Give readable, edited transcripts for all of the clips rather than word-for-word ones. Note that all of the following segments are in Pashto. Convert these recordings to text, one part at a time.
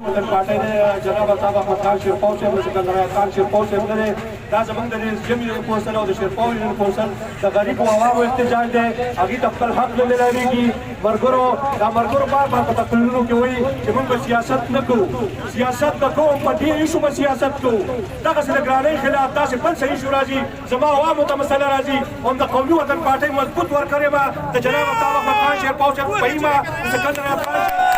पार्टी ने जनाब साहब अहमद खान शेरपाव से सिकंदर खान शेरपाव से ने دا زمونږ د جمعي پوسټل او د شیرپاو یونین پوسټل د غریب او عوامو احتجاج دی هغې ته خپل حق نه میلاویږي ملګرو دا ملګرو بار بار په تقریرونو کې وایي چې موږ به سیاست نه کوو سیاست به کوو په دې ایشو به سیاست کوو دغسې د ګرانۍ خلاف داسې بل څه ایشو راځي زما عوامو ته مسله راځي هم د قومي وطن پارټۍ مضبوط ورکړې به د جناب طاهر احمد خان شیرپاو صاحب فهیمه د سکندر خان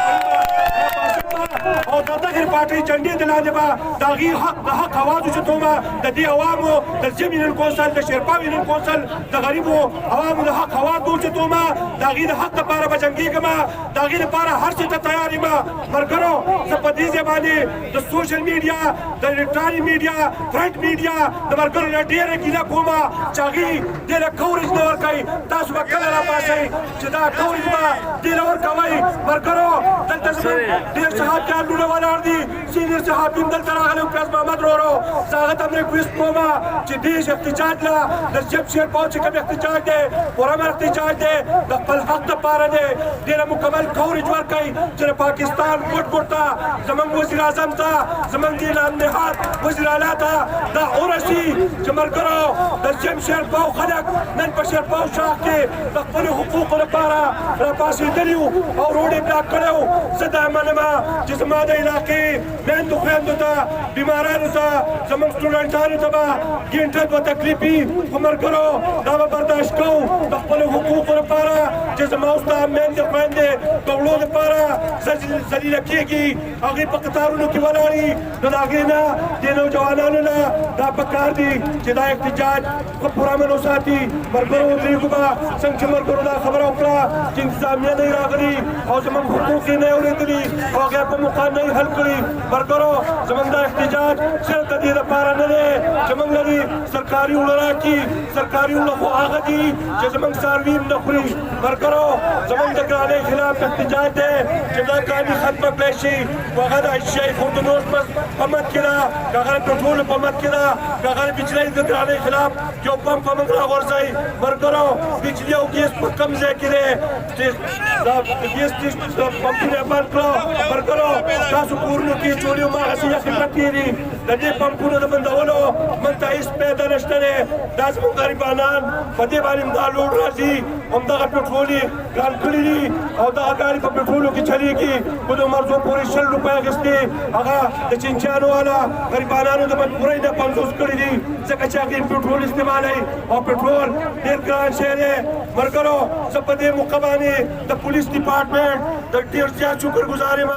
او د دغه پارټۍ جنډې د لاندې به د هغې حق د حق اواز اوچتومه د دې عوامو د جمعي یونین کونسل د شیرپاو یونین کونسل د غریبو عوامو د حق اواز به اوچتومه د هغې د حق دپاره به جنګېږم د هغې دپاره هر څه ته تیار یم ملګرو زه په دې ځای باندې د سوشل میډیا د الکټرانیک میډیا پرنټ میډیا د ملګرو نه ډېره ګیله کومه چې هغې دې له کوریج نه ورکوئ تاسو به کله راپاڅئ چې دا کوریج به دې له ورکوئ ملګرو دلته زموږ ډېر صحابیان لوڼه ولاړ دي سینیر صحابي هم دلته راغلی و پیاز محمد ورورو زه هغه ته هم ریکویسټ کوم چې دې احتجاج له د جب شیرپاو چې کوم احتجاج دی پرامن احتجاج دی د خپل حق دپاره دی دې له مکمل کوریج ورکوئ چې د پاکستان ګوټ ګوټ ته زموږ وزیر اعظم ته زموږ دې نهاد وزیر اعلی ته دا ورسي چې ملګرو د جب شیرپاو خلک نن په شیرپاو شاخ کې د خپلو حقوقو لپاره راپاڅېدلي وو او روډ یې بلاک کړی و زه دا منم چې زما د علاقې میندو خویندو ته بیمارانو ته زموږ سټوډنټانو ته به ګینټه دوه تکلیف وي خو ملګرو دا به برداشت کوو د خپلو حقوقو لپاره چې زما اوس دا میندې خویندې د وړو لپاره ذلیله کېږي هغې په قطارونو کې ولاړي نو د هغې نه دې نوجوانانو نه دا پکار دي چې دا احتجاج په پوره امن وساتي ملګرو ودرېږو به څنګه چې ملګرو دا خبره وکړه چې انتظامیه نه یې راغلي او زموږ حقوق یې نه یې اورېدلي او هغې په موقع نه یې حل کړي ملګرو زموږ دا احتجاج صرف د دې دپاره نه دی چې موږ لري سرکاري وړه راکړي سرکاري وړه خو هغه دي چې زموږ څاروي هم نه خوري ملګرو زموږ د ګرانۍ خلاف احتجاج دی چې دا کاري ختمه کړی شي خو هغه د اشیای خوندنوش په مد کې ده که هغه د پټرولو په مد کې ده که هغه د بجلۍ د ګرانۍ خلاف یو پمپ په موږ راغورځئ ملګرو بجلي او ګیس په کوم ځای کې دی دا ګیس پمپونه بند کړه ملګرو تاسو کورونو کې چولې هماغسې یخې پرتې دي د دې پمپونو د بندولو موږ ته هېڅ پیدا نشته دی دا زموږ غریبانان په دې باندې همدا لوډ راځي همدغه پټرول یې ګران کړي دي او دغه ګاډي په پټرولو کې چلېږي خو د مرزو پورې 100 روپۍ اخیستې هغه د چینچیانو والا غریبانانو د مجبورۍ نه 50 کړي دي ځکه چې هغې پټرول استعمالوي او پټرول ډېر ګران شی دی ملګرو زه په دې موقع باندې د پولیس ډپارټمنټ د ډېر زیات شکرګزار یم